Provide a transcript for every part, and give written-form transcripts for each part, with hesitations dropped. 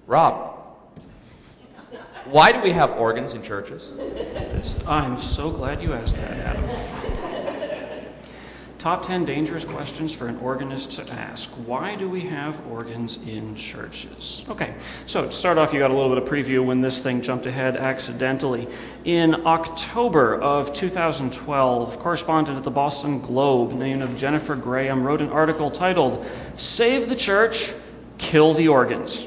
Rob, why do we have organs in churches? I'm so glad you asked that, Adam. Top 10 dangerous questions for an organist to ask. Why do we have organs in churches? Okay, so to start off, you got a little bit of preview when this thing jumped ahead accidentally. In October of 2012, correspondent at the Boston Globe named Jennifer Graham wrote an article titled, "Save the Church, Kill the Organs."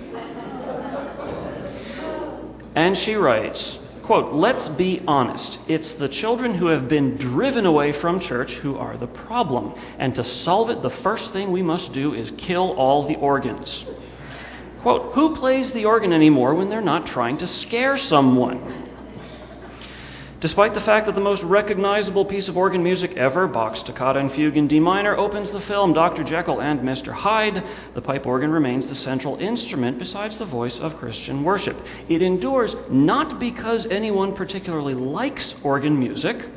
And she writes, quote, "Let's be honest. It's the children who have been driven away from church who are the problem. And to solve it, the first thing we must do is kill all the organs." Quote, "Who plays the organ anymore when they're not trying to scare someone?" Despite the fact that the most recognizable piece of organ music ever, Bach's Toccata and Fugue in D minor, opens the film Dr. Jekyll and Mr. Hyde, the pipe organ remains the central instrument besides the voice of Christian worship. It endures not because anyone particularly likes organ music,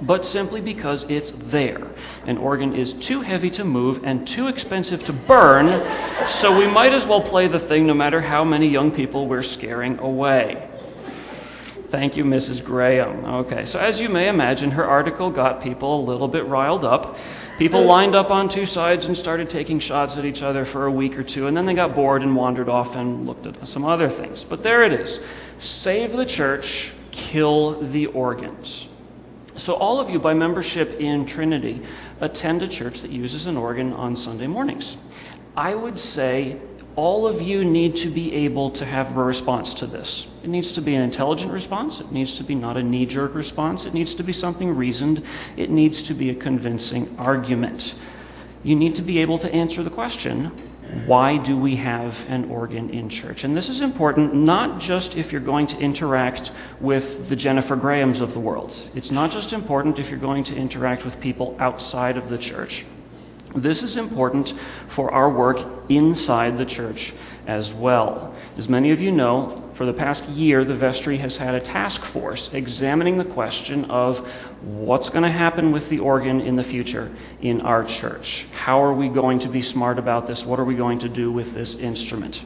but simply because it's there. An organ is too heavy to move and too expensive to burn, so we might as well play the thing no matter how many young people we're scaring away. Thank you, Mrs. Graham. Okay, so as you may imagine, her article got people a little bit riled up. People lined up on two sides and started taking shots at each other for a week or two, and then they got bored and wandered off and looked at some other things. But there it is. Save the church, kill the organs. So all of you, by membership in Trinity, attend a church that uses an organ on Sunday mornings. I would say all of you need to be able to have a response to this. It needs to be an intelligent response. It needs to be not a knee-jerk response. It needs to be something reasoned. It needs to be a convincing argument. You need to be able to answer the question, why do we have an organ in church? And this is important not just if you're going to interact with the Jennifer Grahams of the world. It's not just important if you're going to interact with people outside of the church. This is important for our work inside the church as well. As many of you know, for the past year, the vestry has had a task force examining the question of what's going to happen with the organ in the future in our church. How are we going to be smart about this? What are we going to do with this instrument?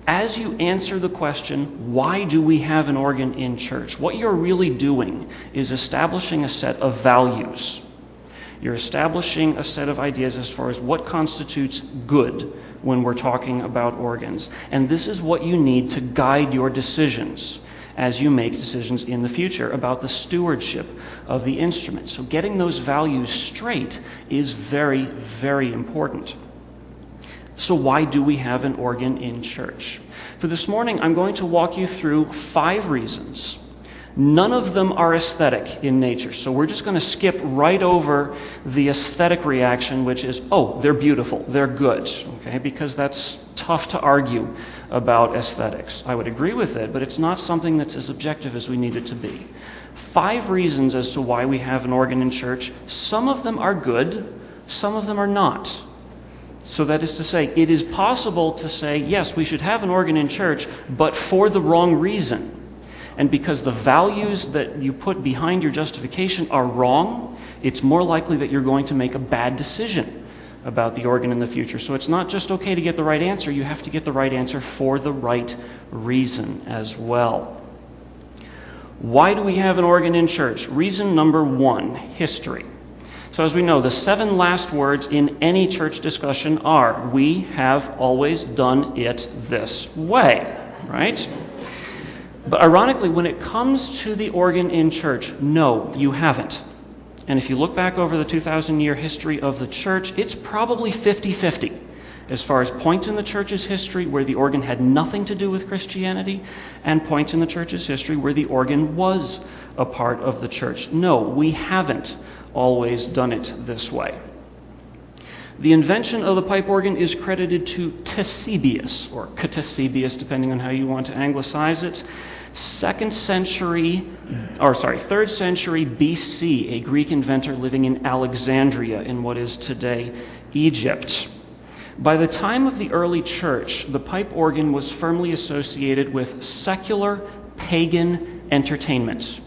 As you answer the question, why do we have an organ in church? What you're really doing is establishing a set of values. You're establishing a set of ideas as far as what constitutes good when we're talking about organs. And this is what you need to guide your decisions as you make decisions in the future about the stewardship of the instrument. So getting those values straight is very, very important. So why do we have an organ in church? For this morning, I'm going to walk you through 5 reasons. None of them are aesthetic in nature, so we're just going to skip right over the aesthetic reaction, which is, oh, they're beautiful, they're good, okay? Because that's tough to argue about aesthetics. I would agree with it, but it's not something that's as objective as we need it to be. 5 reasons as to why we have an organ in church. Some of them are good, some of them are not. So that is to say, it is possible to say, yes, we should have an organ in church, but for the wrong reason. And because the values that you put behind your justification are wrong, it's more likely that you're going to make a bad decision about the organ in the future. So it's not just okay to get the right answer, you have to get the right answer for the right reason as well. Why do we have an organ in church? Reason number 1, history. So as we know, the 7 last words in any church discussion are, we have always done it this way, right? But ironically, when it comes to the organ in church, no, you haven't. And if you look back over the 2,000-year history of the church, it's probably 50-50 as far as points in the church's history where the organ had nothing to do with Christianity and points in the church's history where the organ was a part of the church. No, we haven't always done it this way. The invention of the pipe organ is credited to Cecilia, or Cecilia, depending on how you want to anglicize it. 3rd century BC, a Greek inventor living in Alexandria in what is today Egypt. By the time of the early church, the pipe organ was firmly associated with secular, pagan entertainment.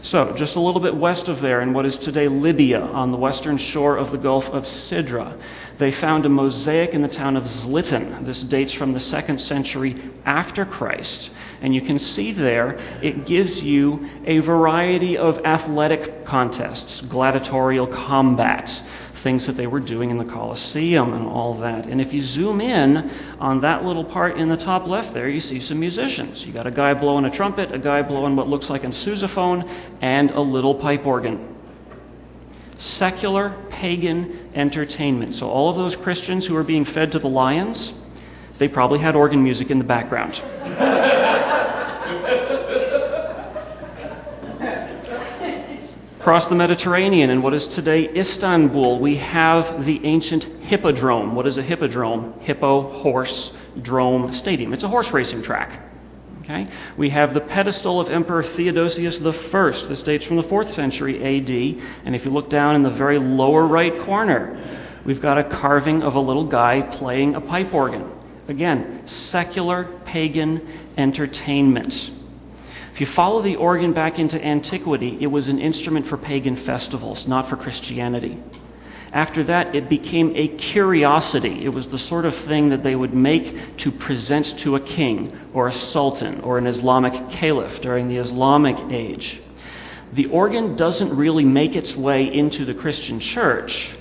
So, just a little bit west of there, in what is today Libya, on the western shore of the Gulf of Sidra, They found a mosaic in the town of Zliten. This dates from the 2nd century after Christ. And you can see there, it gives you a variety of athletic contests, gladiatorial combat, things that they were doing in the Colosseum and all that. And if you zoom in on that little part in the top left there, you see some musicians. You got a guy blowing a trumpet, a guy blowing what looks like a sousaphone, and a little pipe organ. Secular, pagan entertainment. So all of those Christians who were being fed to the lions, they probably had organ music in the background. Across the Mediterranean in what is today Istanbul, we have the ancient hippodrome. What is a hippodrome? Hippo, horse, drome, stadium. It's a horse racing track. Okay? We have the pedestal of Emperor Theodosius I. This dates from the 4th century AD. And if you look down in the very lower right corner, we've got a carving of a little guy playing a pipe organ. Again, secular, pagan entertainment. If you follow the organ back into antiquity, it was an instrument for pagan festivals, not for Christianity. After that, it became a curiosity. It was the sort of thing that they would make to present to a king or a sultan or an Islamic caliph during the Islamic age. The organ doesn't really make its way into the Christian church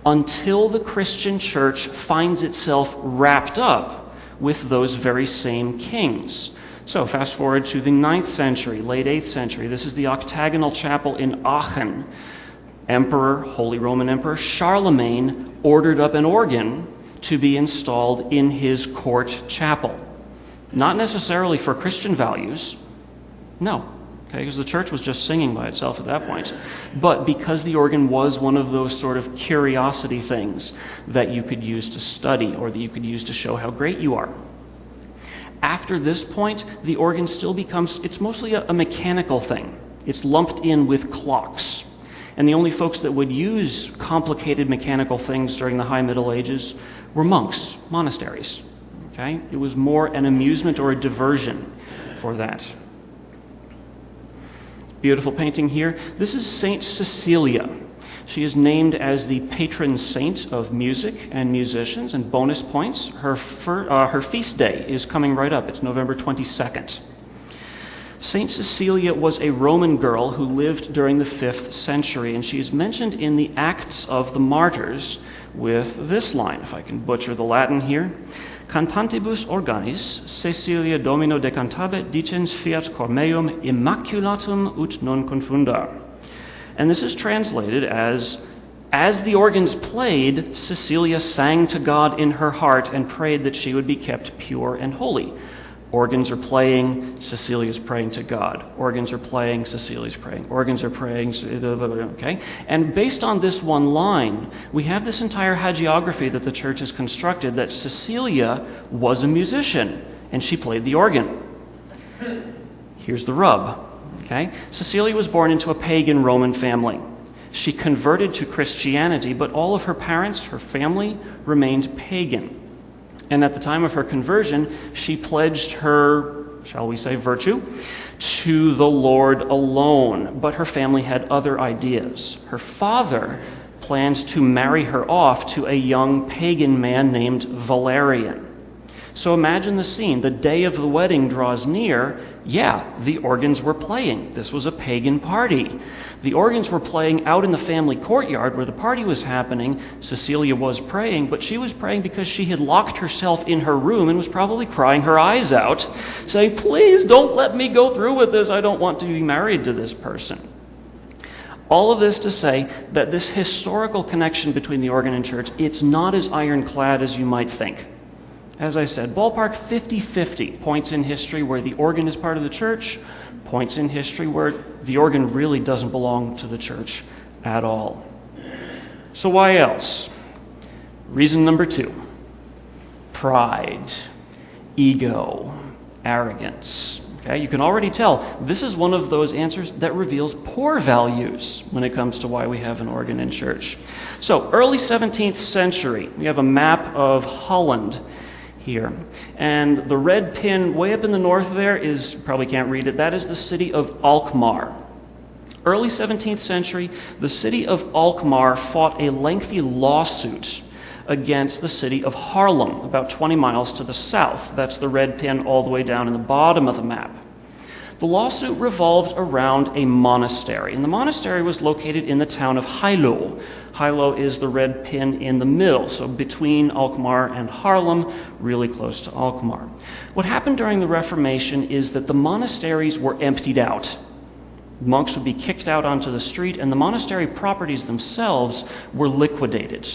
until the Christian church finds itself wrapped up with those very same kings. So fast forward to the 9th century, late 8th century. This is the Octagonal Chapel in Aachen. Emperor, Holy Roman Emperor Charlemagne ordered up an organ to be installed in his court chapel. Not necessarily for Christian values, no, okay, because the church was just singing by itself at that point, but because the organ was one of those sort of curiosity things that you could use to study or that you could use to show how great you are. After this point, the organ still becomes, it's mostly a mechanical thing. It's lumped in with clocks. And the only folks that would use complicated mechanical things during the High Middle Ages were monks, monasteries. Okay? It was more an amusement or a diversion for that. Beautiful painting here. This is Saint Cecilia. She is named as the patron saint of music and musicians, and bonus points, her feast day is coming right up. It's November 22nd. Saint Cecilia was a Roman girl who lived during the 5th century, and she is mentioned in the Acts of the Martyrs with this line, if I can butcher the Latin here. Cantantibus organis, Cecilia Domino decantabit dicens fiat cor meum immaculatum ut non confunda. And this is translated as the organs played, Cecilia sang to God in her heart and prayed that she would be kept pure and holy. Organs are playing, Cecilia's praying to God. Organs are playing, Cecilia's praying. Organs are praying, okay? And based on this one line, we have this entire hagiography that the church has constructed that Cecilia was a musician and she played the organ. Here's the rub. Okay? Cecilia was born into a pagan Roman family. She converted to Christianity, but all of her parents, her family, remained pagan. And at the time of her conversion, she pledged her, shall we say, virtue to the Lord alone. But her family had other ideas. Her father planned to marry her off to a young pagan man named Valerian. So imagine the scene. The day of the wedding draws near. Yeah, the organs were playing. This was a pagan party. The organs were playing out in the family courtyard where the party was happening. Cecilia was praying, but she was praying because she had locked herself in her room and was probably crying her eyes out, saying, please don't let me go through with this. I don't want to be married to this person. All of this to say that this historical connection between the organ and church, it's not as ironclad as you might think. As I said, ballpark 50-50, points in history where the organ is part of the church, points in history where the organ really doesn't belong to the church at all. So why else? Reason number 2, pride, ego, arrogance. Okay, you can already tell this is one of those answers that reveals poor values when it comes to why we have an organ in church. So early 17th century, we have a map of Holland here. And the red pin way up in the north there is, probably can't read it, that is the city of Alkmaar. Early 17th century, the city of Alkmaar fought a lengthy lawsuit against the city of Haarlem, about 20 miles to the south. That's the red pin all the way down in the bottom of the map. The lawsuit revolved around a monastery, and the monastery was located in the town of Heilo. Heilo is the red pin in the middle, so between Alkmaar and Haarlem, really close to Alkmaar. What happened during the Reformation is that the monasteries were emptied out. Monks would be kicked out onto the street, and the monastery properties themselves were liquidated.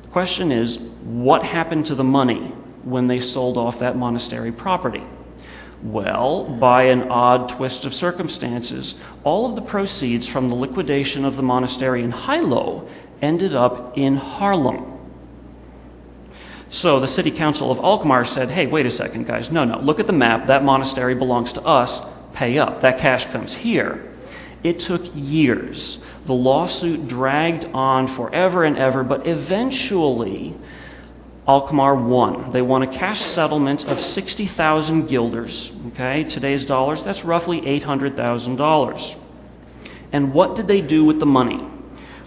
The question is, what happened to the money when they sold off that monastery property? Well, by an odd twist of circumstances, all of the proceeds from the liquidation of the monastery in Heilo ended up in Haarlem. So the city council of Alkmaar said, hey, wait a second, guys, no, look at the map, that monastery belongs to us, pay up, that cash comes here. It took years. The lawsuit dragged on forever and ever, but eventually Alkmaar won. They won a cash settlement of 60,000 guilders. Okay, today's dollars, that's roughly $800,000. And what did they do with the money?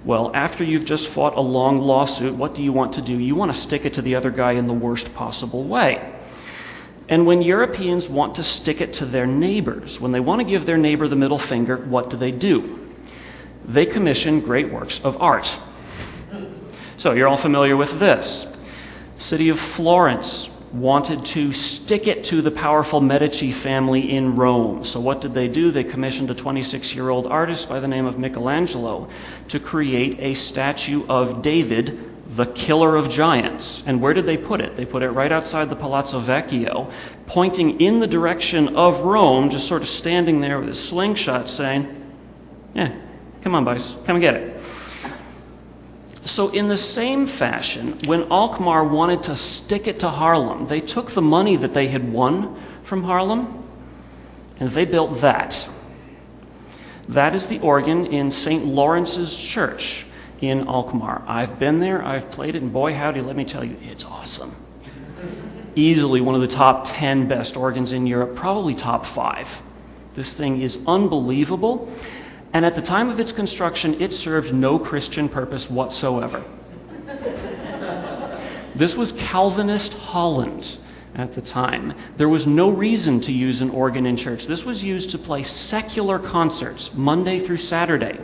Well, after you've just fought a long lawsuit, what do you want to do? You want to stick it to the other guy in the worst possible way. And when Europeans want to stick it to their neighbors, when they want to give their neighbor the middle finger, what do? They commission great works of art. So you're all familiar with this. The city of Florence wanted to stick it to the powerful Medici family in Rome. So what did? They commissioned a 26-year-old artist by the name of Michelangelo to create a statue of David, the killer of giants. And where did they put it? They put it right outside the Palazzo Vecchio, pointing in the direction of Rome, just sort of standing there with his slingshot saying, yeah, come on, boys, come and get it. So in the same fashion, when Alkmaar wanted to stick it to Haarlem, they took the money that they had won from Haarlem, and they built that. That is the organ in St. Lawrence's Church in Alkmaar. I've been there, I've played it, and boy howdy, let me tell you, it's awesome. Easily one of the top 10 best organs in Europe, probably top 5. This thing is unbelievable. And at the time of its construction, it served no Christian purpose whatsoever. This was Calvinist Holland at the time. There was no reason to use an organ in church. This was used to play secular concerts Monday through Saturday.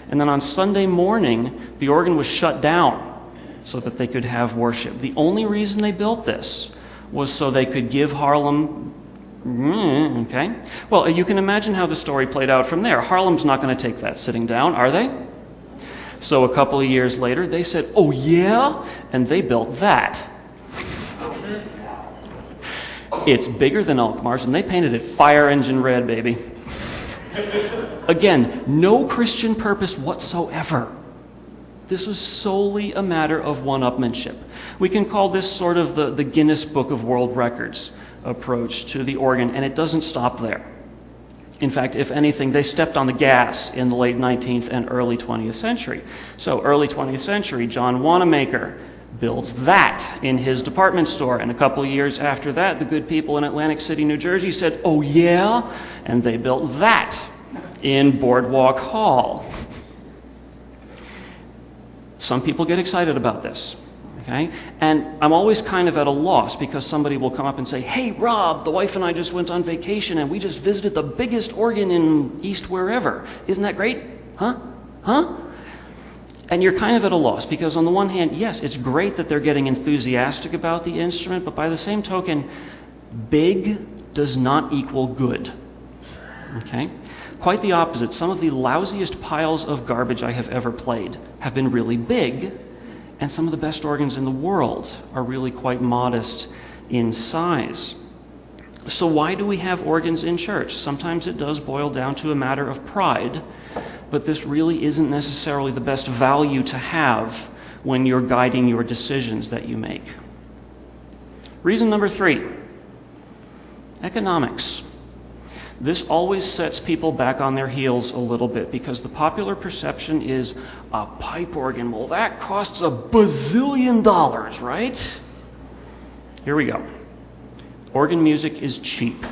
And then on Sunday morning, the organ was shut down so that they could have worship. The only reason they built this was so they could give Haarlem. Okay. Well, you can imagine how the story played out from there. Haarlem's not going to take that sitting down, are they? So a couple of years later, they said, oh yeah? And they built that. It's bigger than Alkmaar's, and they painted it fire engine red, baby. Again, no Christian purpose whatsoever. This was solely a matter of one-upmanship. We can call this sort of the Guinness Book of World Records approach to the organ, and it doesn't stop there. In fact, if anything, they stepped on the gas in the late 19th and early 20th century. So early 20th century, John Wanamaker builds that in his department store, and a couple of years after that, the good people in Atlantic City, New Jersey said, oh yeah, and they built that in Boardwalk Hall. Some people get excited about this. Okay? And I'm always kind of at a loss because somebody will come up and say, hey, Rob, the wife and I just went on vacation and we just visited the biggest organ in East wherever. Isn't that great? Huh? And you're kind of at a loss because on the one hand, yes, it's great that they're getting enthusiastic about the instrument, but by the same token, big does not equal good. Okay? Quite the opposite. Some of the lousiest piles of garbage I have ever played have been really big, and some of the best organs in the world are really quite modest in size. So why do we have organs in church? Sometimes it does boil down to a matter of pride, but this really isn't necessarily the best value to have when you're guiding your decisions that you make. Reason number 3, economics. This always sets people back on their heels a little bit because the popular perception is a pipe organ. Well, that costs $1 bazillion, right? Here we go. Organ music is cheap.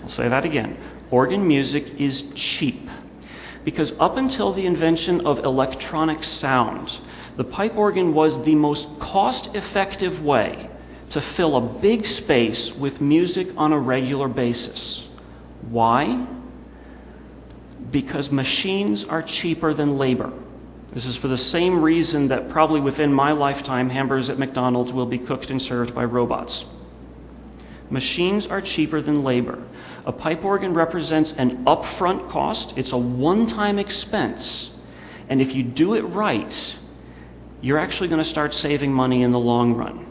I'll say that again. Organ music is cheap because up until the invention of electronic sound, The pipe organ was the most cost-effective way to fill a big space with music on a regular basis. Why? Because machines are cheaper than labor. This is for the same reason that probably within my lifetime, hamburgers at McDonald's will be cooked and served by robots. Machines are cheaper than labor. A pipe organ represents an upfront cost. It's a one-time expense. And if you do it right, you're actually going to start saving money in the long run.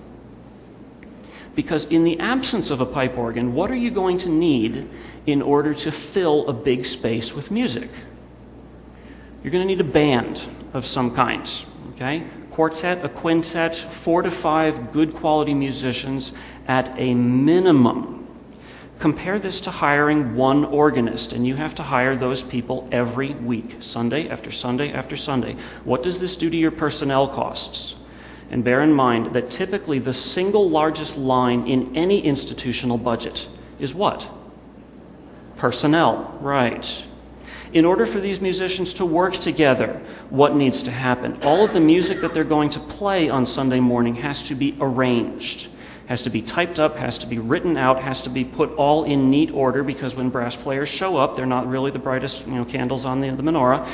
Because in the absence of a pipe organ, what are you going to need in order to fill a big space with music? You're going to need a band of some kind, okay? Quartet, a quintet, 4 to 5 good quality musicians at a minimum. Compare this to hiring one organist, and you have to hire those people every week, Sunday after Sunday after Sunday. What does this do to your personnel costs? And bear in mind that typically the single largest line in any institutional budget is what? Personnel, right. In order for these musicians to work together, what needs to happen? All of the music that they're going to play on Sunday morning has to be arranged, has to be typed up, has to be written out, has to be put all in neat order, because when brass players show up, they're not really the brightest candles on the menorah.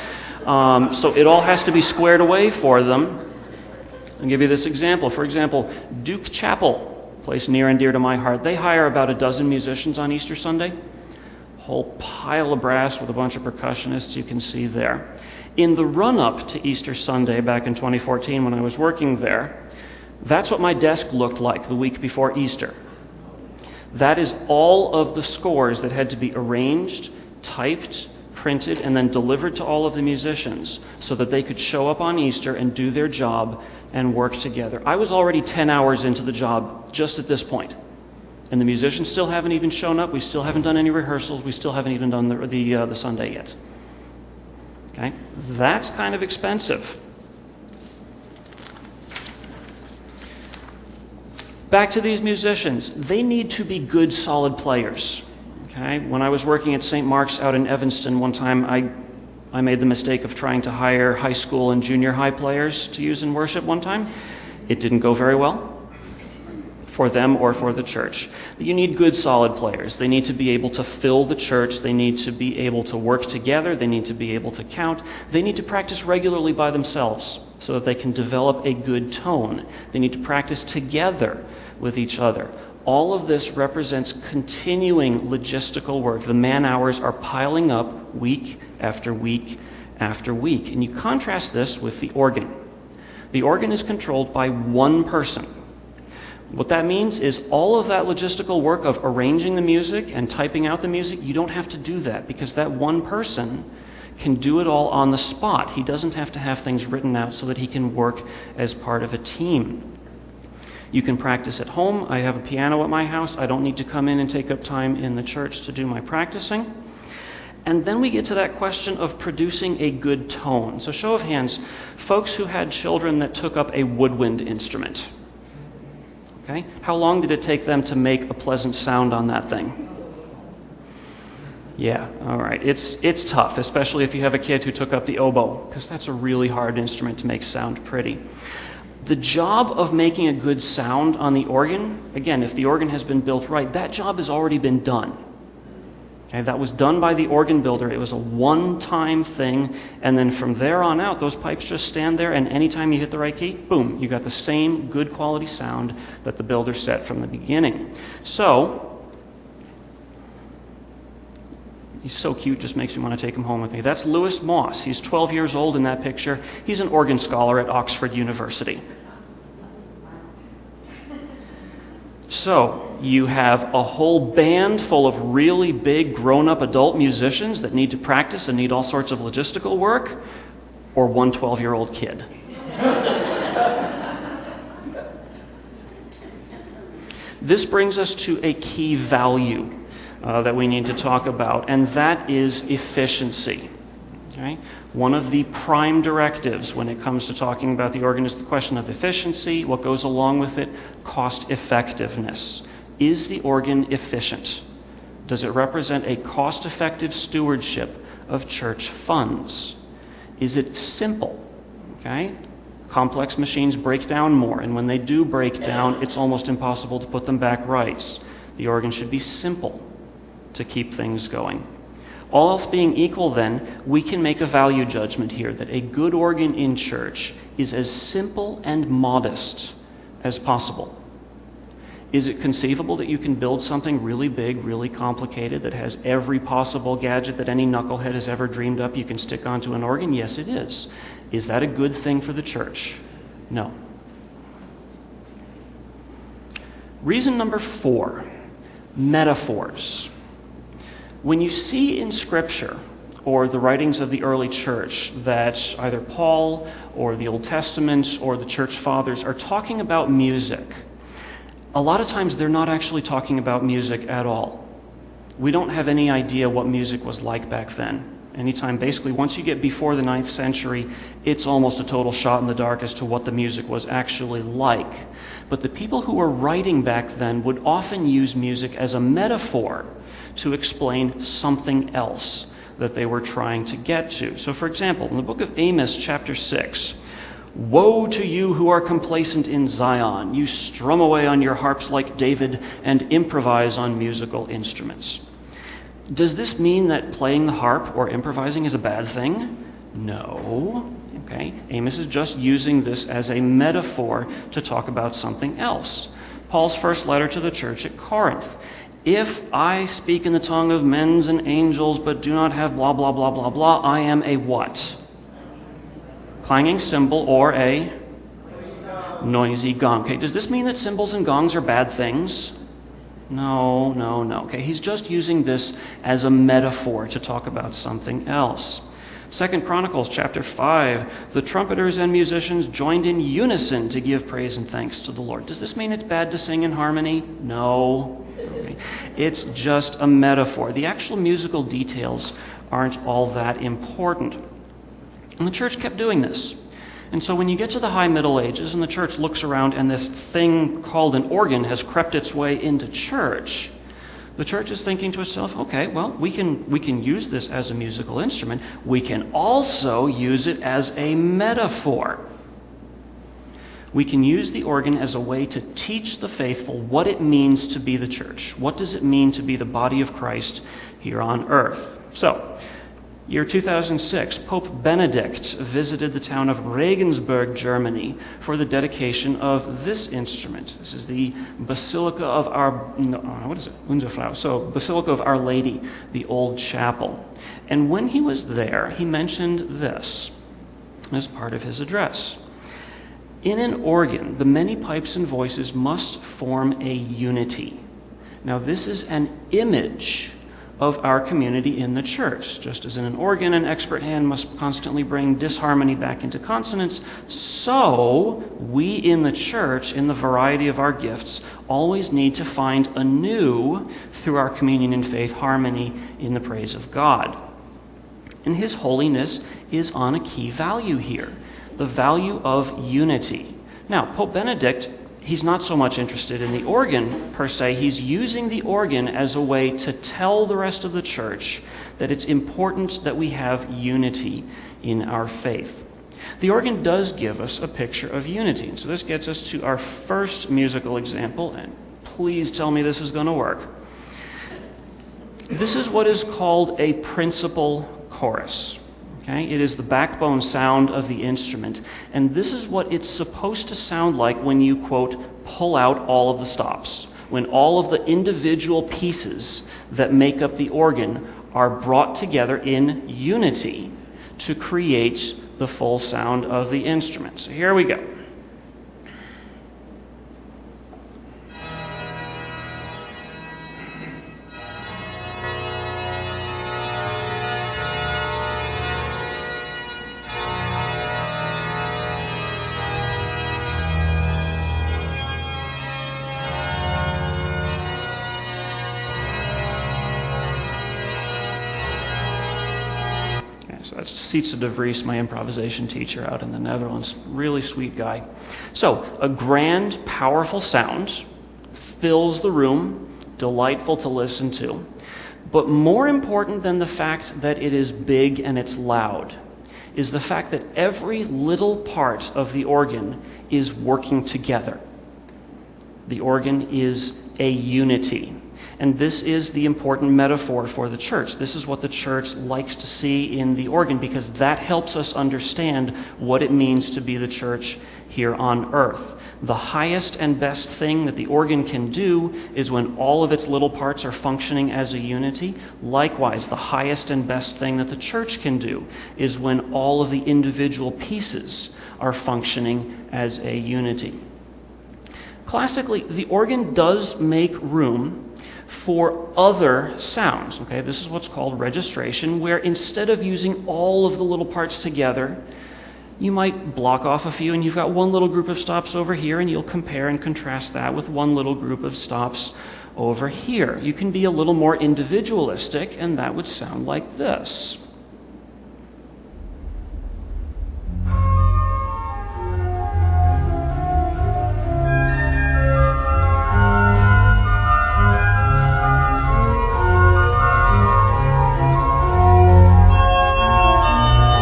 So it all has to be squared away for them. I'll give you this example. For example, Duke Chapel, a place near and dear to my heart, they hire about a dozen musicians on Easter Sunday. Whole pile of brass with a bunch of percussionists you can see there. In the run-up to Easter Sunday back in 2014 when I was working there, that's what my desk looked like the week before Easter. That is all of the scores that had to be arranged, typed, printed, and then delivered to all of the musicians so that they could show up on Easter and do their job and work together. I was already 10 hours into the job just at this point. And the musicians still haven't even shown up. We still haven't done any rehearsals. We still haven't even done the Sunday yet. Okay? That's kind of expensive. Back to these musicians. They need to be good, solid players. Okay? When I was working at St. Mark's out in Evanston one time, I made the mistake of trying to hire high school and junior high players to use in worship one time. It didn't go very well for them or for the church. You need good, solid players. They need to be able to fill the church. They need to be able to work together. They need to be able to count. They need to practice regularly by themselves so that they can develop a good tone. They need to practice together with each other. All of this represents continuing logistical work. The man-hours are piling up week after week after week. And you contrast this with the organ. The organ is controlled by one person. What that means is all of that logistical work of arranging the music and typing out the music, you don't have to do that because that one person can do it all on the spot. He doesn't have to have things written out so that he can work as part of a team. You can practice at home. I have a piano at my house. I don't need to come in and take up time in the church to do my practicing. And then we get to that question of producing a good tone. So show of hands, folks who had children that took up a woodwind instrument. Okay? How long did it take them to make a pleasant sound on that thing? Yeah, all right. It's tough, especially if you have a kid who took up the oboe, because that's a really hard instrument to make sound pretty. The job of making a good sound on the organ, again, if the organ has been built right, that job has already been done. Okay, that was done by the organ builder. It was a one-time thing, and then from there on out, those pipes just stand there, and anytime you hit the right key, boom, you got the same good quality sound that the builder set from the beginning. So, he's so cute, just makes me want to take him home with me. That's Lewis Moss. He's 12 years old in that picture. He's an organ scholar at Oxford University. So, you have a whole band full of really big, grown-up adult musicians that need to practice and need all sorts of logistical work, or one 12-year-old kid. This brings us to a key value that we need to talk about, and that is efficiency. Okay? One of the prime directives when it comes to talking about the organ is the question of efficiency. What goes along with it? Cost effectiveness. Is the organ efficient? Does it represent a cost-effective stewardship of church funds? Is it simple? Okay? Complex machines break down more, and when they do break down, it's almost impossible to put them back right. The organ should be simple to keep things going. All else being equal, then, we can make a value judgment here that a good organ in church is as simple and modest as possible. Is it conceivable that you can build something really big, really complicated, that has every possible gadget that any knucklehead has ever dreamed up you can stick onto an organ? Yes, it is. Is that a good thing for the church? No. Reason number 4, metaphors. When you see in Scripture or the writings of the early church that either Paul or the Old Testament or the church fathers are talking about music, a lot of times they're not actually talking about music at all. We don't have any idea what music was like back then. Anytime, basically, once you get before the 9th century, it's almost a total shot in the dark as to what the music was actually like. But the people who were writing back then would often use music as a metaphor to explain something else that they were trying to get to. So, for example, in the book of Amos, chapter 6, "Woe to you who are complacent in Zion. You strum away on your harps like David and improvise on musical instruments." Does this mean that playing the harp or improvising is a bad thing? No. Okay. Amos is just using this as a metaphor to talk about something else. Paul's first letter to the church at Corinth. "If I speak in the tongue of men and angels but do not have blah, blah, blah, blah, blah, I am a what? Clanging cymbal or a noisy gong." Okay, does this mean that cymbals and gongs are bad things? No. Okay, he's just using this as a metaphor to talk about something else. 2 Chronicles chapter 5, "The trumpeters and musicians joined in unison to give praise and thanks to the Lord." Does this mean it's bad to sing in harmony? No. Okay. It's just a metaphor. The actual musical details aren't all that important. And the church kept doing this. And so when you get to the High Middle Ages and the church looks around and this thing called an organ has crept its way into church, the church is thinking to itself, okay, well, we can use this as a musical instrument. We can also use it as a metaphor. We can use the organ as a way to teach the faithful what it means to be the church. What does it mean to be the body of Christ here on earth? So, year 2006, Pope Benedict visited the town of Regensburg, Germany, for the dedication of this instrument. This is the Basilica of Basilica of Our Lady, the Old Chapel. And when he was there, he mentioned this as part of his address. "In an organ, the many pipes and voices must form a unity." Now, this is an image of our community in the church. Just as in an organ, an expert hand must constantly bring disharmony back into consonance, so we in the church, in the variety of our gifts, always need to find anew, through our communion in faith, harmony in the praise of God. And His holiness is on a key value here, the value of unity. Now, Pope Benedict, he's not so much interested in the organ per se. He's using the organ as a way to tell the rest of the church that it's important that we have unity in our faith. The organ does give us a picture of unity. And so this gets us to our first musical example, and please tell me this is going to work. This is what is called a principal chorus. Okay? It is the backbone sound of the instrument, and this is what it's supposed to sound like when you, quote, pull out all of the stops, when all of the individual pieces that make up the organ are brought together in unity to create the full sound of the instrument. So here we go. So that's Sietse de Vries, my improvisation teacher out in the Netherlands. Really sweet guy. So a grand, powerful sound fills the room, delightful to listen to. But more important than the fact that it is big and it's loud is the fact that every little part of the organ is working together. The organ is a unity. And this is the important metaphor for the church. This is what the church likes to see in the organ, because that helps us understand what it means to be the church here on earth. The highest and best thing that the organ can do is when all of its little parts are functioning as a unity. Likewise, the highest and best thing that the church can do is when all of the individual pieces are functioning as a unity. Classically, the organ does make room for other sounds. Okay, this is what's called registration, where instead of using all of the little parts together, you might block off a few, and you've got one little group of stops over here, and you'll compare and contrast that with one little group of stops over here. You can be a little more individualistic, and that would sound like this.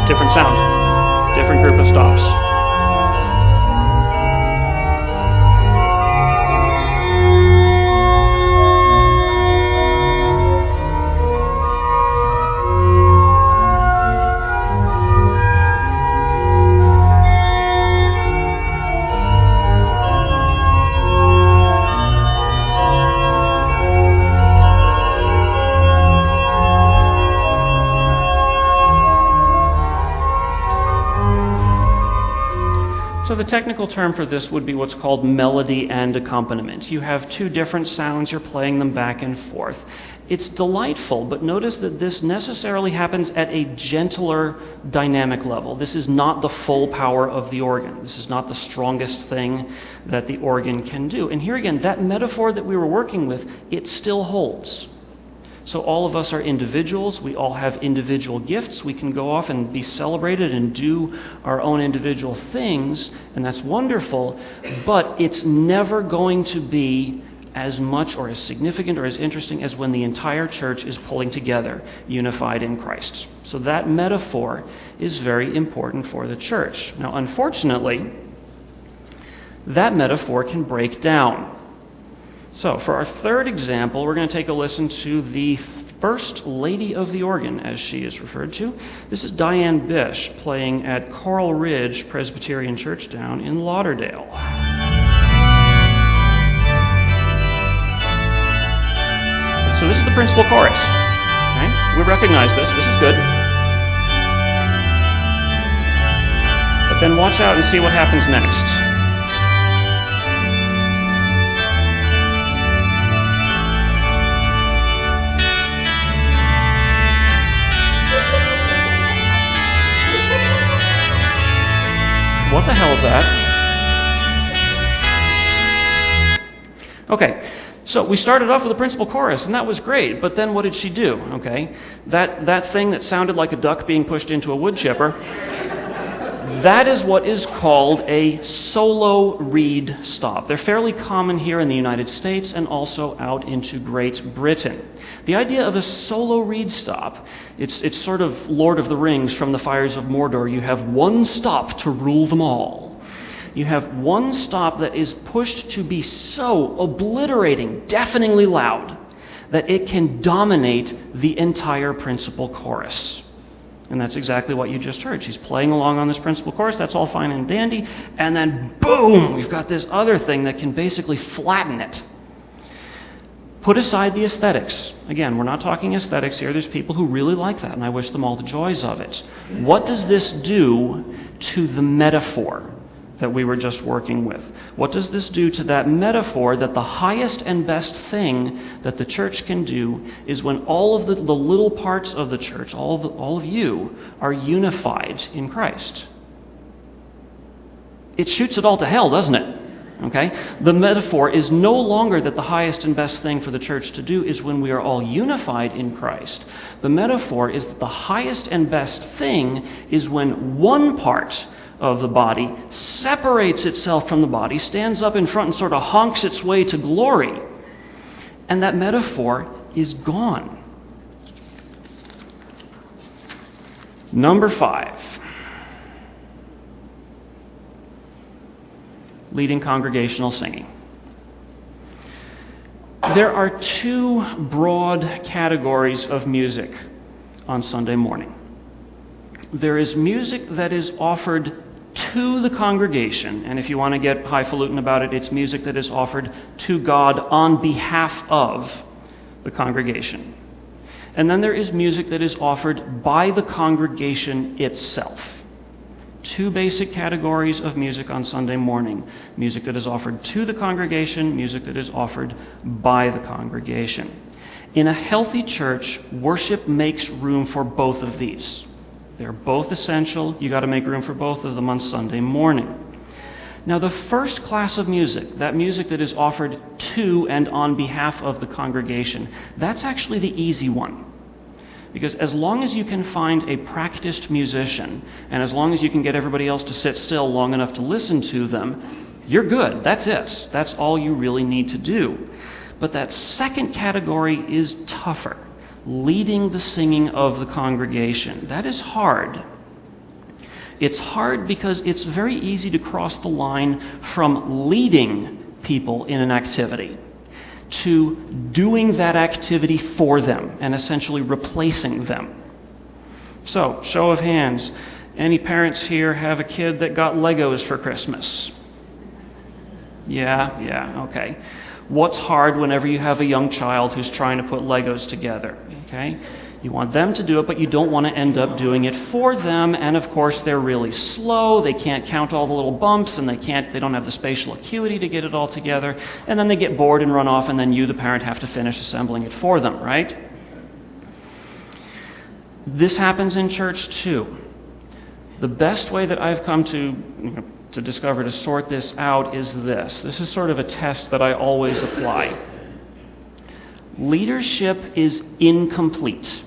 Different sound, different group of stops. So the technical term for this would be what's called melody and accompaniment. You have two different sounds, you're playing them back and forth. It's delightful, but notice that this necessarily happens at a gentler dynamic level. This is not the full power of the organ. This is not the strongest thing that the organ can do. And here again, that metaphor that we were working with, it still holds. So all of us are individuals. We all have individual gifts. We can go off and be celebrated and do our own individual things, and that's wonderful, but it's never going to be as much or as significant or as interesting as when the entire church is pulling together, unified in Christ. So that metaphor is very important for the church. Now, unfortunately, that metaphor can break down. So, for our third example, we're going to take a listen to the First Lady of the Organ, as she is referred to. This is Diane Bish playing at Coral Ridge Presbyterian Church down in Lauderdale. So this is the principal chorus. Okay? We recognize this. This is good. But then watch out and see what happens next. What the hell is that? Okay, so we started off with the principal chorus, and that was great, but then what did she do? Okay, that thing that sounded like a duck being pushed into a wood chipper, that is what is called a solo reed stop. They're fairly common here in the United States and also out into Great Britain. The idea of a solo reed stop, it's sort of Lord of the Rings from the Fires of Mordor. You have one stop to rule them all. You have one stop that is pushed to be so obliterating, deafeningly loud, that it can dominate the entire principal chorus. And that's exactly what you just heard. She's playing along on this principal chorus. That's all fine and dandy. And then, boom, we've got this other thing that can basically flatten it. Put aside the aesthetics. Again, we're not talking aesthetics here. There's people who really like that, and I wish them all the joys of it. What does this do to the metaphor that we were just working with? What does this do to that metaphor that the highest and best thing that the church can do is when all of the little parts of the church, all of you, are unified in Christ? It shoots it all to hell, doesn't it? Okay? The metaphor is no longer that the highest and best thing for the church to do is when we are all unified in Christ. The metaphor is that the highest and best thing is when one part of the body separates itself from the body, stands up in front and sort of honks its way to glory. And that metaphor is gone. Number 5. leading congregational singing. There are two broad categories of music on Sunday morning. There is music that is offered to the congregation, and if you want to get highfalutin about it, it's music that is offered to God on behalf of the congregation. And then there is music that is offered by the congregation itself. Two basic categories of music on Sunday morning: music that is offered to the congregation, music that is offered by the congregation. In a healthy church, worship makes room for both of these. They're both essential. You got to make room for both of them on Sunday morning. Now, the first class of music, that music that is offered to and on behalf of the congregation, that's actually the easy one. Because as long as you can find a practiced musician, and as long as you can get everybody else to sit still long enough to listen to them, you're good. That's it. That's all you really need to do. But that second category is tougher. Leading the singing of the congregation. That is hard. It's hard because it's very easy to cross the line from leading people in an activity to doing that activity for them and essentially replacing them. So, show of hands. Any parents here have a kid that got Legos for Christmas? Yeah, okay. What's hard whenever you have a young child who's trying to put Legos together? Okay? You want them to do it, but you don't want to end up doing it for them. And of course, they're really slow. They can't count all the little bumps, and they don't have the spatial acuity to get it all together. And then they get bored and run off, and then you, the parent, have to finish assembling it for them, right? This happens in church too. The best way that I've come to discover to sort this out is this. This is sort of a test that I always apply. Leadership is incomplete.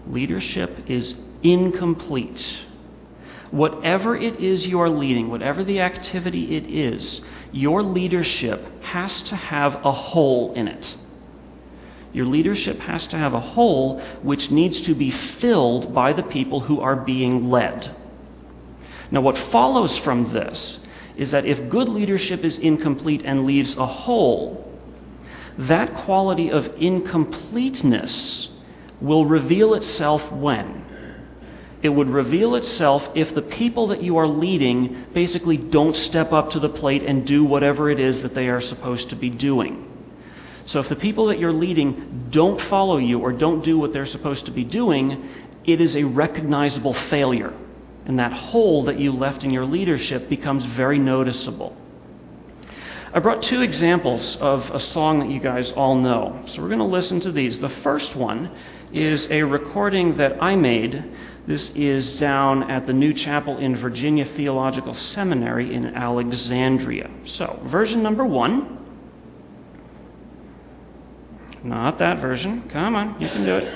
Leadership is incomplete. Whatever it is you are leading, whatever the activity it is, your leadership has to have a hole in it. Your leadership has to have a hole which needs to be filled by the people who are being led. Now, what follows from this is that if good leadership is incomplete and leaves a hole, that quality of incompleteness will reveal itself when? It would reveal itself if the people that you are leading basically don't step up to the plate and do whatever it is that they are supposed to be doing. So if the people that you're leading don't follow you or don't do what they're supposed to be doing, it is a recognizable failure. And that hole that you left in your leadership becomes very noticeable. I brought two examples of a song that you guys all know. So we're going to listen to these. The first one is a recording that I made. This is down at the New Chapel in Virginia Theological Seminary in Alexandria. So, version number 1. Not that version. Come on, you can do it.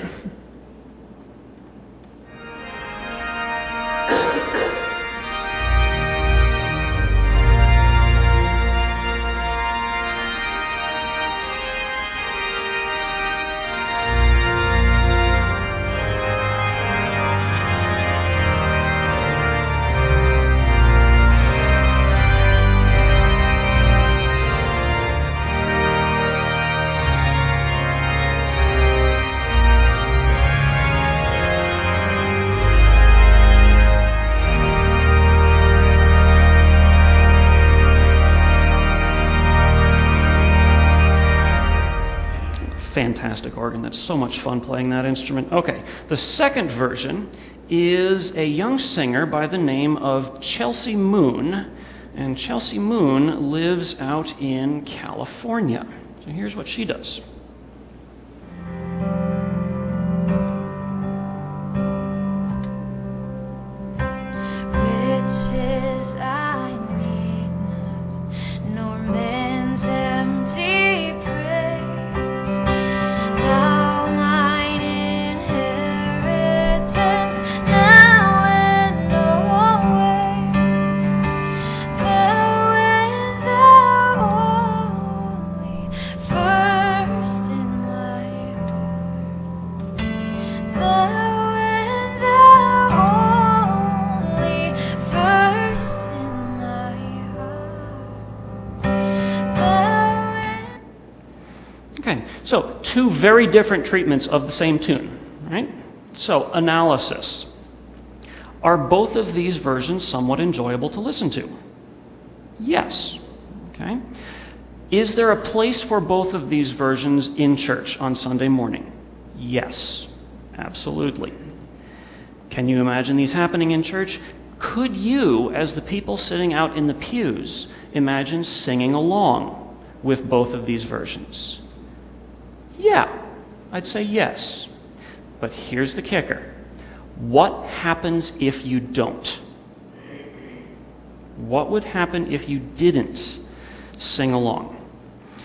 Fantastic organ. That's so much fun playing that instrument. Okay, the second version is a young singer by the name of Chelsea Moon, and Chelsea Moon lives out in California. So here's what she does. First Okay, so two very different treatments of the same tune, right? So, analysis. Are both of these versions somewhat enjoyable to listen to? Yes. Okay. Is there a place for both of these versions in church on Sunday morning? Yes, absolutely. Can you imagine these happening in church? Could you, as the people sitting out in the pews, imagine singing along with both of these versions? Yeah, I'd say yes. But here's the kicker. What happens if you don't? What would happen if you didn't sing along?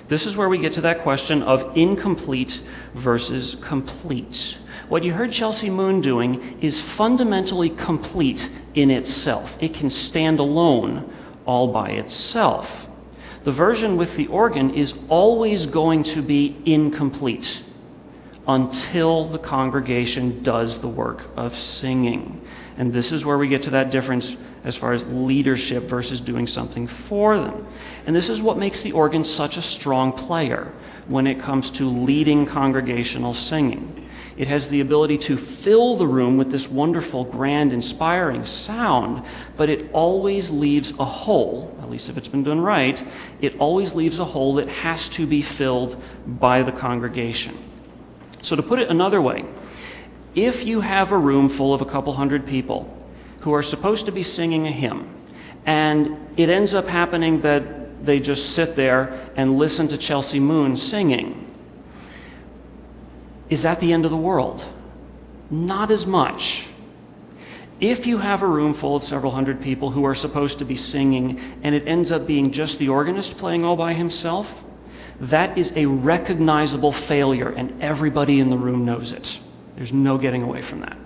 This is where we get to that question of incomplete versus complete. What you heard Chelsea Moon doing is fundamentally complete in itself. It can stand alone all by itself. The version with the organ is always going to be incomplete until the congregation does the work of singing. And this is where we get to that difference as far as leadership versus doing something for them. And this is what makes the organ such a strong player when it comes to leading congregational singing. It has the ability to fill the room with this wonderful, grand, inspiring sound, but it always leaves a hole, at least if it's been done right, it always leaves a hole that has to be filled by the congregation. So to put it another way, if you have a room full of a couple hundred people who are supposed to be singing a hymn, and it ends up happening that they just sit there and listen to Chelsea Moon singing, is that the end of the world? Not as much. If you have a room full of several hundred people who are supposed to be singing, and it ends up being just the organist playing all by himself, that is a recognizable failure, and everybody in the room knows it. There's no getting away from that.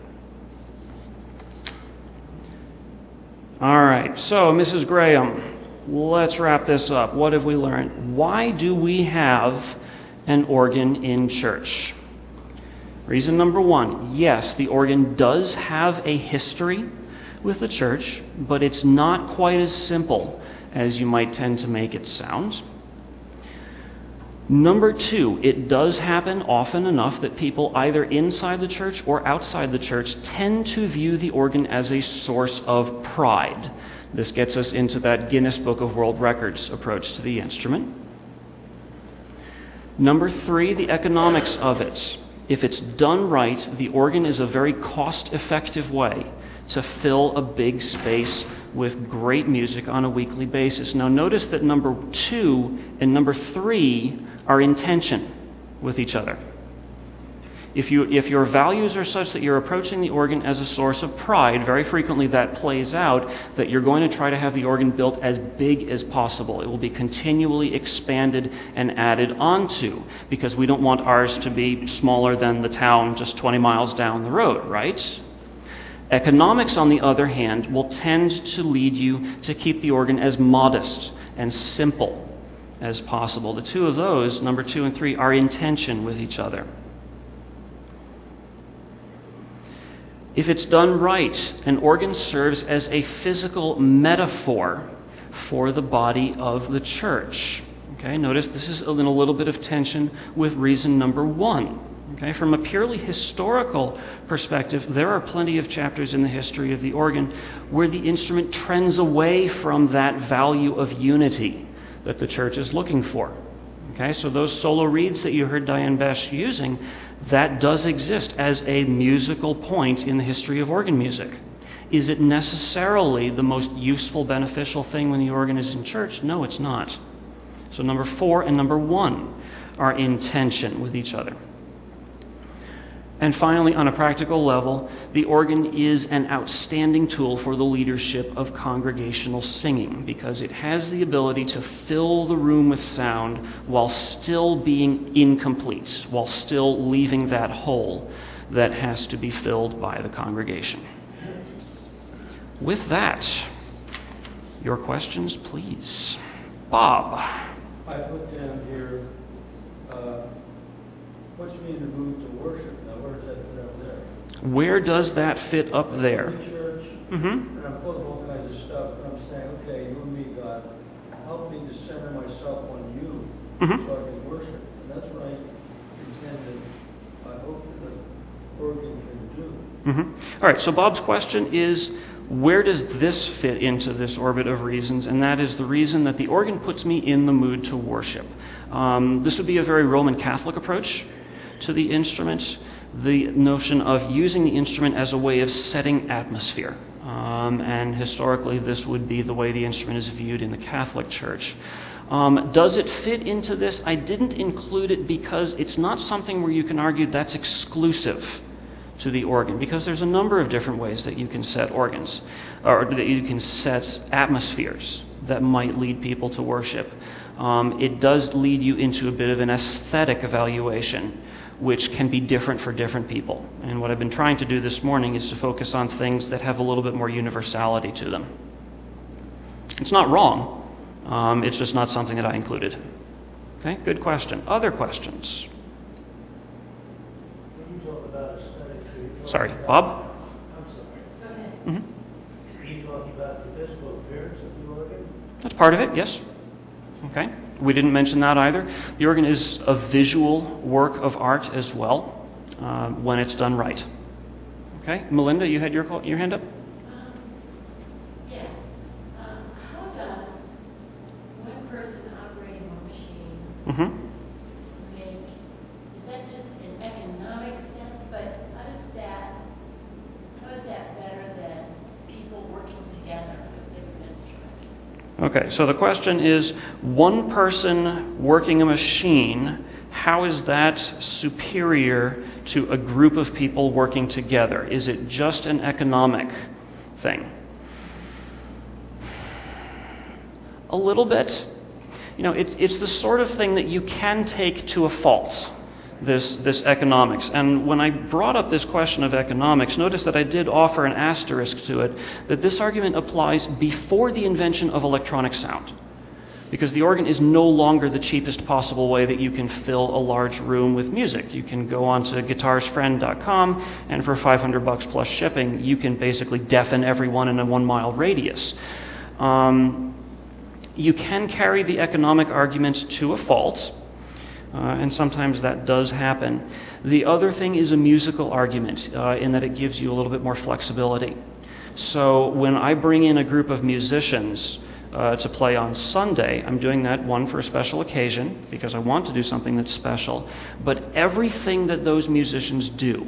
All right, so Mrs. Graham, let's wrap this up. What have we learned? Why do we have an organ in church? Reason number one, yes, the organ does have a history with the church, but it's not quite as simple as you might tend to make it sound. Number two, it does happen often enough that people either inside the church or outside the church tend to view the organ as a source of pride. This gets us into that Guinness Book of World Records approach to the instrument. Number three, the economics of it. If it's done right, the organ is a very cost-effective way to fill a big space with great music on a weekly basis. Now notice that number two and number three are in tension with each other. If your values are such that you're approaching the organ as a source of pride, very frequently that plays out that you're going to try to have the organ built as big as possible. It will be continually expanded and added onto, because we don't want ours to be smaller than the town just 20 miles down the road, right? Economics, on the other hand, will tend to lead you to keep the organ as modest and simple as possible. The two of those, number 2 and 3, are in tension with each other. If it's done right, an organ serves as a physical metaphor for the body of the church. Okay, notice this is in a little bit of tension with reason number 1. Okay, from a purely historical perspective, there are plenty of chapters in the history of the organ where the instrument trends away from that value of unity that the church is looking for. Okay, so those solo reeds that you heard Diane Besh using, that does exist as a musical point in the history of organ music. Is it necessarily the most useful, beneficial thing when the organ is in church? No, it's not. So number 4 and number 1 are in tension with each other. And finally, on a practical level, the organ is an outstanding tool for the leadership of congregational singing because it has the ability to fill the room with sound while still being incomplete, while still leaving that hole that has to be filled by the congregation. With that, your questions, please. Bob. I put down here, what do you mean to move to worship? Now, where does that fit up there? Where does that fit up there? I'm in church, and I'm full of all kinds of stuff, and I'm saying, okay, you and me, God, help me to center myself on you. so I can worship. And that's what I intended, I hope that the organ can do. All right, so Bob's question is, where does this fit into this orbit of reasons? And that is the reason that the organ puts me in the mood to worship. This would be a very Roman Catholic approach to the instrument, the notion of using the instrument as a way of setting atmosphere. And historically, this would be the way the instrument is viewed in the Catholic Church. Does it fit into this? I didn't include it because it's not something where you can argue that's exclusive to the organ, because there's a number of different ways that you can set organs, or that you can set atmospheres that might lead people to worship. It does lead you into a bit of an aesthetic evaluation, which can be different for different people. And what I've been trying to do this morning is to focus on things that have a little bit more universality to them. It's not wrong. It's just not something that I included. Okay, good question. Other questions? When you talk about aesthetics, are you talking Sorry, about- Bob? I'm sorry. Go ahead. Mm-hmm. Are you talking about the physical appearance of the organ? That's part of it, yes. Okay. We didn't mention that either. The organ is a visual work of art as well, when it's done right. Okay. Melinda, you had your hand up? Yeah. How does one person operating a machine Mm-hmm. make, is that just in economic sense, but how is that better than people working together with different instruments? Okay, so the question is, one person working a machine, how is that superior to a group of people working together? Is it just an economic thing? A little bit. You know, it's the sort of thing that you can take to a fault, this economics. And when I brought up this question of economics, notice that I did offer an asterisk to it, that this argument applies before the invention of electronic sound. Because the organ is no longer the cheapest possible way that you can fill a large room with music. You can go onto guitarsfriend.com, and for $500 plus shipping, you can basically deafen everyone in a 1 mile radius. You can carry the economic argument to a fault, and sometimes that does happen. The other thing is a musical argument, in that it gives you a little bit more flexibility. So when I bring in a group of musicians to play on Sunday, I'm doing that, one, for a special occasion, because I want to do something that's special, but everything that those musicians do,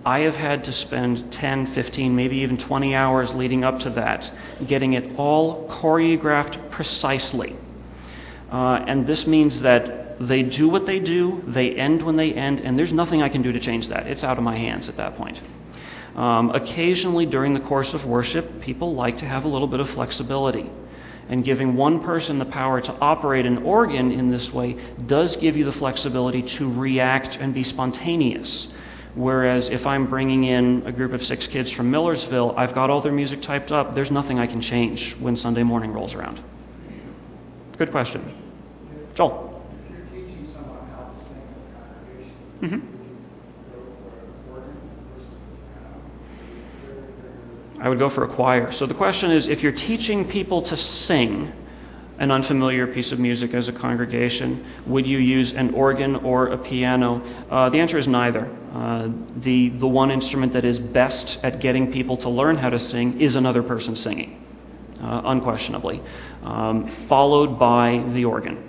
I have had to spend 10, 15, maybe even 20 hours leading up to that, getting it all choreographed precisely. And this means that they do what they do, they end when they end, and there's nothing I can do to change that. It's out of my hands at that point. Occasionally during the course of worship, people like to have a little bit of flexibility. And giving one person the power to operate an organ in this way does give you the flexibility to react and be spontaneous. Whereas if I'm bringing in a group of 6 kids from Millersville, I've got all their music typed up, there's nothing I can change when Sunday morning rolls around. Good question. Joel? If you're teaching someone how to sing in the congregation, Mm-hmm. would you go for an organ versus I would go for a choir. So the question is, if you're teaching people to sing an unfamiliar piece of music as a congregation, would you use an organ or a piano? The answer is neither. The one instrument that is best at getting people to learn how to sing is another person singing, unquestionably, followed by the organ.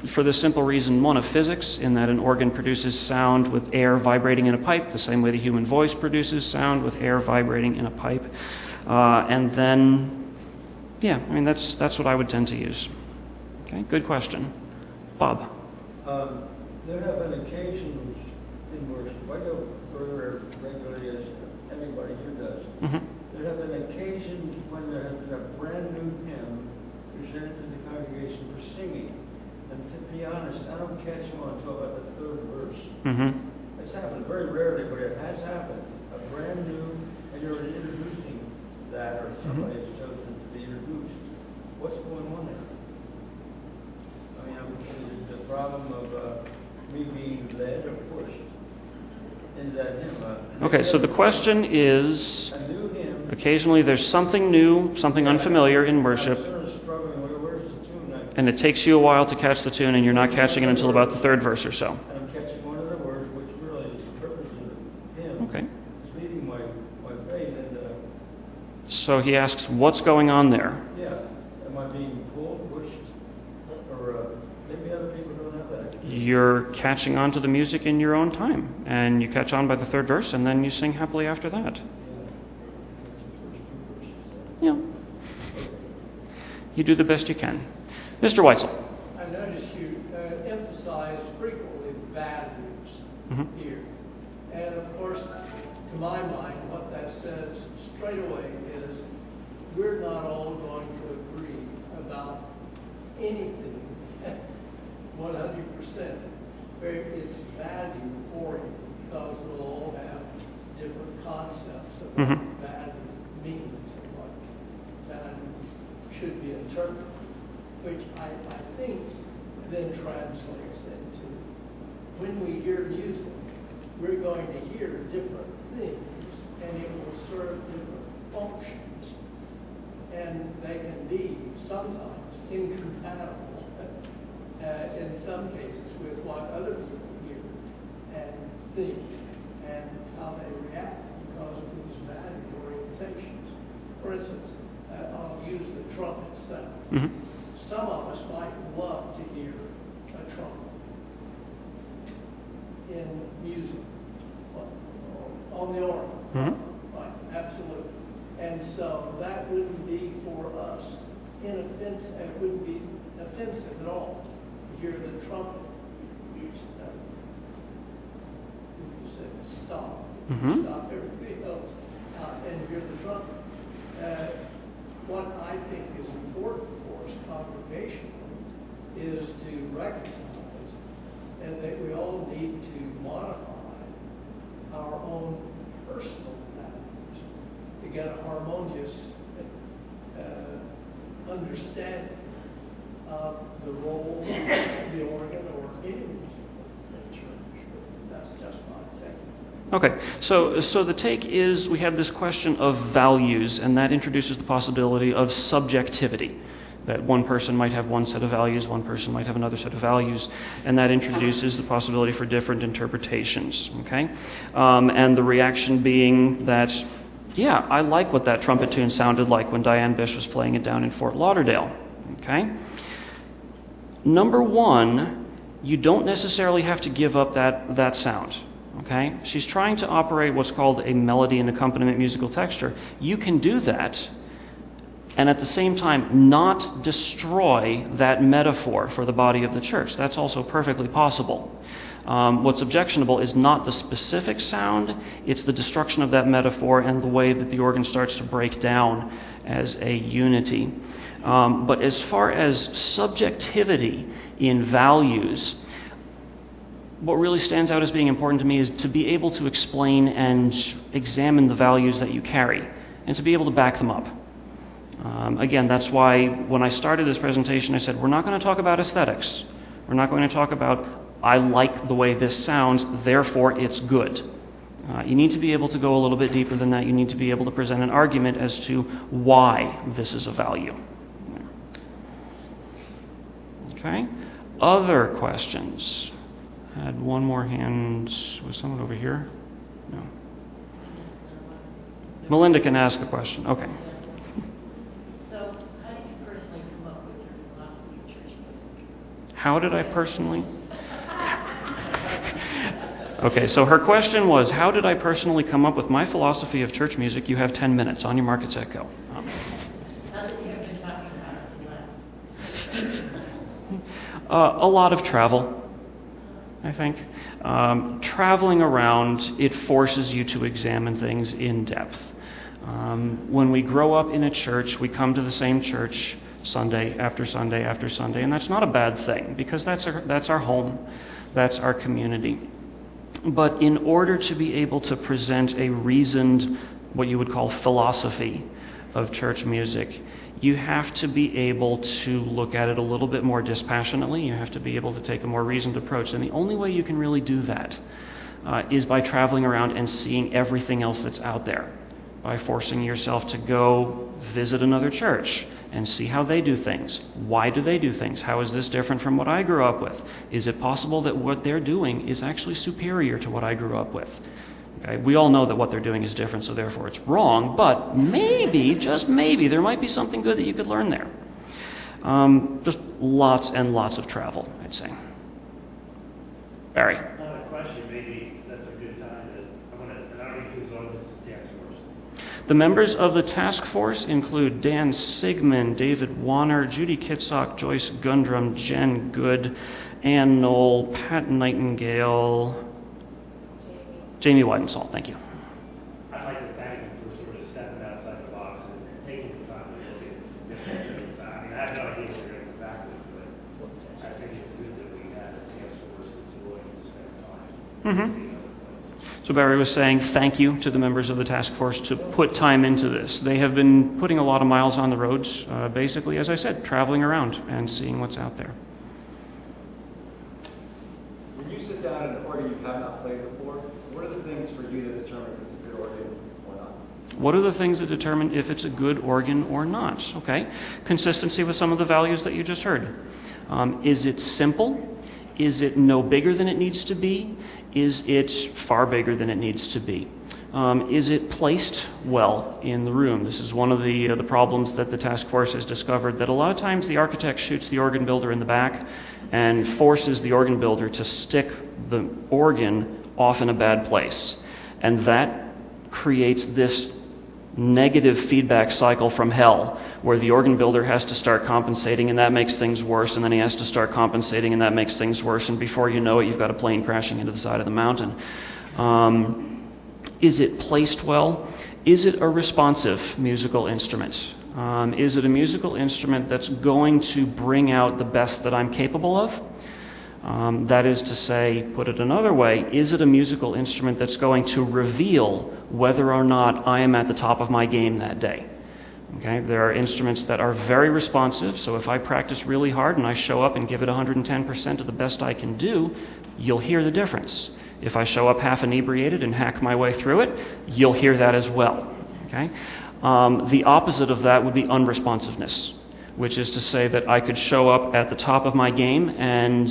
For the simple reason, one, of physics, in that an organ produces sound with air vibrating in a pipe, the same way the human voice produces sound with air vibrating in a pipe. And then, yeah, I mean, that's what I would tend to use. Okay, good question. Bob? There have been occasions in worship, I go further regularly as anybody here does. Mm-hmm. There have been occasions when there has been a brand new hymn presented to the congregation for singing. And to be honest, I don't catch on until about the 3rd verse. Mm-hmm. It's happened very rarely, but it has happened. A brand new, and you're introducing that, or somebody has chosen to be introduced. What's going on there? I mean, is it the problem of me being led or pushed into that hymn? Okay, so the question is, A new hymn. occasionally there's something new, something unfamiliar in I'm worship. sort of struggling with where's the tune. And it takes you a while to catch the tune, and you're not catching it until about the third verse or so. And I'm catching one of the words, which really is the purpose of the hymn. Okay. It's leading my faith, and So he asks, what's going on there? yeah, am I being pulled, pushed, or maybe other people don't have that. You're catching on to the music in your own time, and you catch on by the third verse, and then you sing happily after that. Yeah. You do the best you can. Mr. Weitzel. I noticed you emphasize frequently values here. And of course, to my mind, what that says straight away is we're not all going to agree about anything 100%. It's value oriented because we'll all have different concepts of what value means and what value should be interpreted, which I think then translates into when we hear music, we're going to hear different things and it will serve different functions. And they can be sometimes incompatible in some cases with what other people hear and think and how they react because of these value orientations. For instance, I'll use the trumpet sound. Some of us might love to hear a trumpet in music, on the organ. Right, absolutely. And so that wouldn't be for us inoffensive. It wouldn't be offensive at all to hear the trumpet. You said stop. Stop everything else and hear the trumpet. What I think is important for us congregationally is to recognize and that we all need to modify our own personal values to get a harmonious understanding of the role of the organ or any music in church. That's just my take. Okay, so the take is we have this question of values, and that introduces the possibility of subjectivity. That one person might have one set of values, one person might have another set of values, and that introduces the possibility for different interpretations, okay? And the reaction being that, yeah, I like what that trumpet tune sounded like when Diane Bish was playing it down in Fort Lauderdale, okay? Number one, you don't necessarily have to give up that sound. Okay? She's trying to operate what's called a melody and accompaniment musical texture. You can do that and at the same time not destroy that metaphor for the body of the church. That's also perfectly possible. What's objectionable is not the specific sound, it's the destruction of that metaphor and the way that the organ starts to break down as a unity. But as far as subjectivity in values, what really stands out as being important to me is to be able to explain and examine the values that you carry and to be able to back them up. Again, that's why when I started this presentation, I said, we're not going to talk about aesthetics. We're not going to talk about, I like the way this sounds, therefore it's good. You need to be able to go a little bit deeper than that. You need to be able to present an argument as to why this is a value. Okay? Other questions? I had one more hand. Was someone over here? No. Melinda can ask a question. Okay. So, how did you personally come up with your philosophy of church music? How did I personally? Okay, so her question was, how did I personally come up with my philosophy of church music? You have 10 minutes. On your mark, it's Echo. Not that you have been talking about it for the last. A lot of travel. I think. Traveling around, it forces you to examine things in depth. When we grow up in a church, we come to the same church Sunday after Sunday after Sunday, and that's not a bad thing because that's our home, that's our community. But in order to be able to present a reasoned, what you would call philosophy of church music, you have to be able to look at it a little bit more dispassionately. You have to be able to take a more reasoned approach. And the only way you can really do that is by traveling around and seeing everything else that's out there, by forcing yourself to go visit another church and see how they do things. Why do they do things? How is this different from what I grew up with? Is it possible that what they're doing is actually superior to what I grew up with? Okay? We all know that what they're doing is different, so therefore it's wrong, but maybe, just maybe, there might be something good that you could learn there. Just lots and lots of travel, I'd say. Barry. I have a question. Maybe that's a good time to, I don't know who's on this task force. The members of the task force include Dan Sigmund, David Warner, Judy Kitsock, Joyce Gundrum, Jen Good, Ann Knoll, Pat Nightingale, Jamie Weidensall. Thank you. I'd like to thank him for sort of stepping outside the box and taking the time to look at different things. I mean, I have no idea what they're going to come back with, but I think it's good that we had a task force that's willing to spend time. Mm-hmm. So Barry was saying thank you to the members of the task force to put time into this. They have been putting a lot of miles on the roads, basically, as I said, traveling around and seeing what's out there. When you sit down in an organ you have not played before, what are the things for you to determine if it's a good organ or not? What are the things that determine if it's a good organ or not? Okay, consistency with some of the values that you just heard. Is it simple? Is it no bigger than it needs to be? Is it far bigger than it needs to be? Is it placed well in the room? This is one of the problems that the task force has discovered, that a lot of times the architect shoots the organ builder in the back and forces the organ builder to stick the organ off in a bad place. And that creates this negative feedback cycle from hell, where the organ builder has to start compensating, and that makes things worse, and then he has to start compensating, and that makes things worse, and before you know it, you've got a plane crashing into the side of the mountain. Is it placed well? Is it a responsive musical instrument? Is it a musical instrument that's going to bring out the best that I'm capable of? That is to say, put it another way, is it a musical instrument that's going to reveal whether or not I am at the top of my game that day? Okay, there are instruments that are very responsive, so if I practice really hard and I show up and give it 110% of the best I can do, you'll hear the difference. If I show up half inebriated and hack my way through it, you'll hear that as well. Okay? The opposite of that would be unresponsiveness, which is to say that I could show up at the top of my game and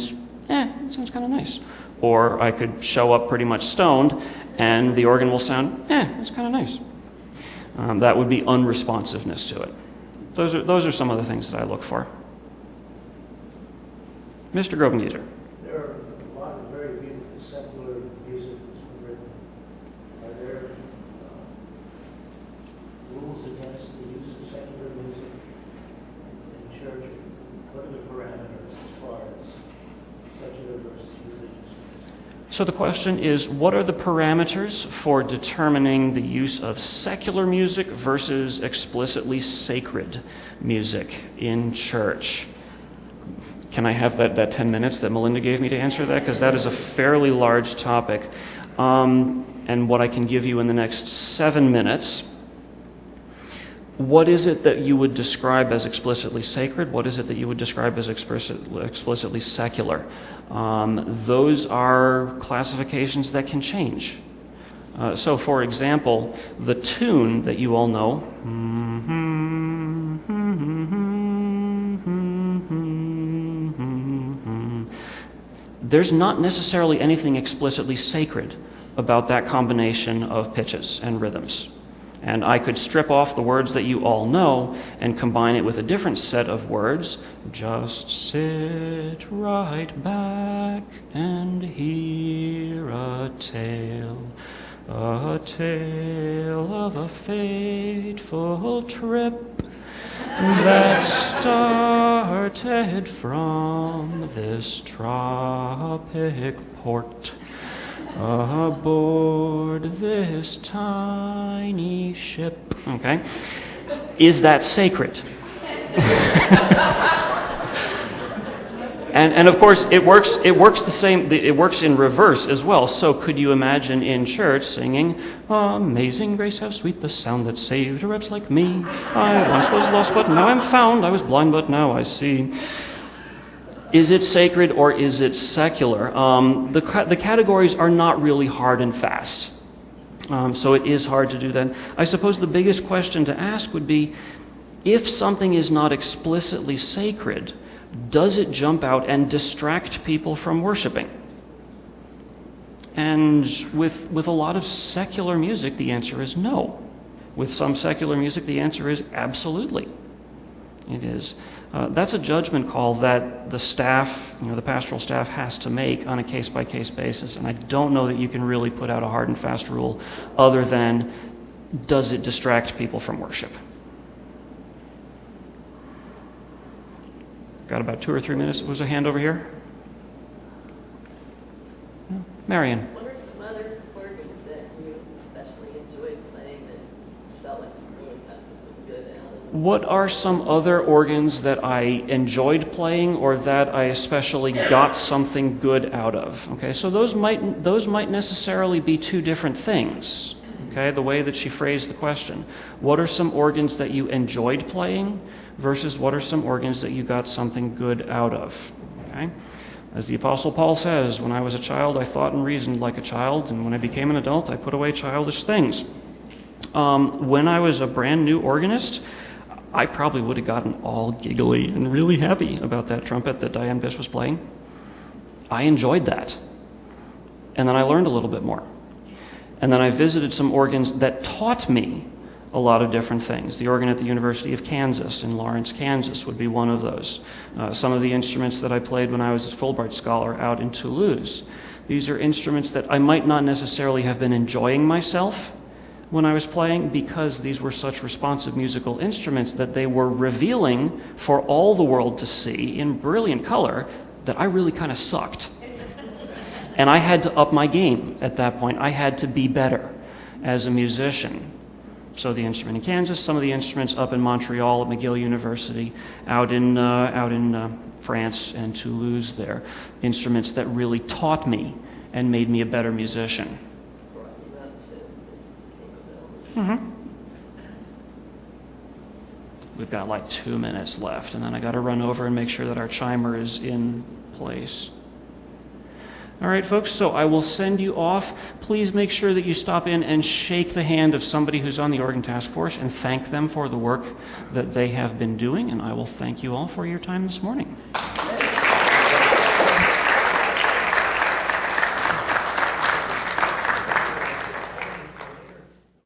it sounds kind of nice. Or I could show up pretty much stoned and the organ will sound, it's kind of nice. That would be unresponsiveness to it. Those are some of the things that I look for. Mr. Grobengeezer. There are a lot of very beautiful secular music that's been written. Are there rules against the use of secular music in church? What are the parameters as far as secular versus religious? So the question is, what are the parameters for determining the use of secular music versus explicitly sacred music in church? Can I have that 10 minutes that Melinda gave me to answer that? Because that is a fairly large topic. And what I can give you in the next 7 minutes, what is it that you would describe as explicitly sacred? What is it that you would describe as explicitly secular? Those are classifications that can change. So, for example, the tune that you all know, there's not necessarily anything explicitly sacred about that combination of pitches and rhythms. And I could strip off the words that you all know and combine it with a different set of words. Just sit right back and hear a tale of a fateful trip that started from this tropic port aboard this tiny ship. Okay? Is that sacred? And of course, it works the same, it works in reverse as well. So could you imagine in church singing, Amazing Grace, how sweet the sound that saved a wretch like me. I once was lost, but now I'm found. I was blind, but now I see. Is it sacred or is it secular? The categories are not really hard and fast. So it is hard to do that. I suppose the biggest question to ask would be, if something is not explicitly sacred, does it jump out and distract people from worshiping? And with a lot of secular music, the answer is no. With some secular music, the answer is absolutely. It is. That's a judgment call that the staff, the pastoral staff, has to make on a case-by-case basis. And I don't know that you can really put out a hard and fast rule other than, does it distract people from worship? Got about 2 or 3 minutes. Was a hand over here? No? Marion. What are some other organs that you especially enjoyed playing that felt like you really got something good out of? What are some other organs that I enjoyed playing or that I especially got something good out of? Okay, so those might necessarily be two different things. Okay, the way that she phrased the question. What are some organs that you enjoyed playing versus what are some organs that you got something good out of? Okay? As the Apostle Paul says, when I was a child, I thought and reasoned like a child, and when I became an adult, I put away childish things. When I was a brand new organist, I probably would have gotten all giggly and really happy about that trumpet that Diane Bish was playing. I enjoyed that. And then I learned a little bit more. And then I visited some organs that taught me a lot of different things. The organ at the University of Kansas in Lawrence, Kansas would be one of those. Some of the instruments that I played when I was a Fulbright scholar out in Toulouse. These are instruments that I might not necessarily have been enjoying myself when I was playing because these were such responsive musical instruments that they were revealing for all the world to see in brilliant color that I really kind of sucked. And I had to up my game at that point. I had to be better as a musician. So the instrument in Kansas, some of the instruments up in Montreal at McGill University, out in France and Toulouse there, instruments that really taught me and made me a better musician. Mm-hmm. We've got like 2 minutes left, and then I got to run over and make sure that our chimer is in place. All right, folks, so I will send you off. Please make sure that you stop in and shake the hand of somebody who's on the organ task force and thank them for the work that they have been doing, and I will thank you all for your time this morning.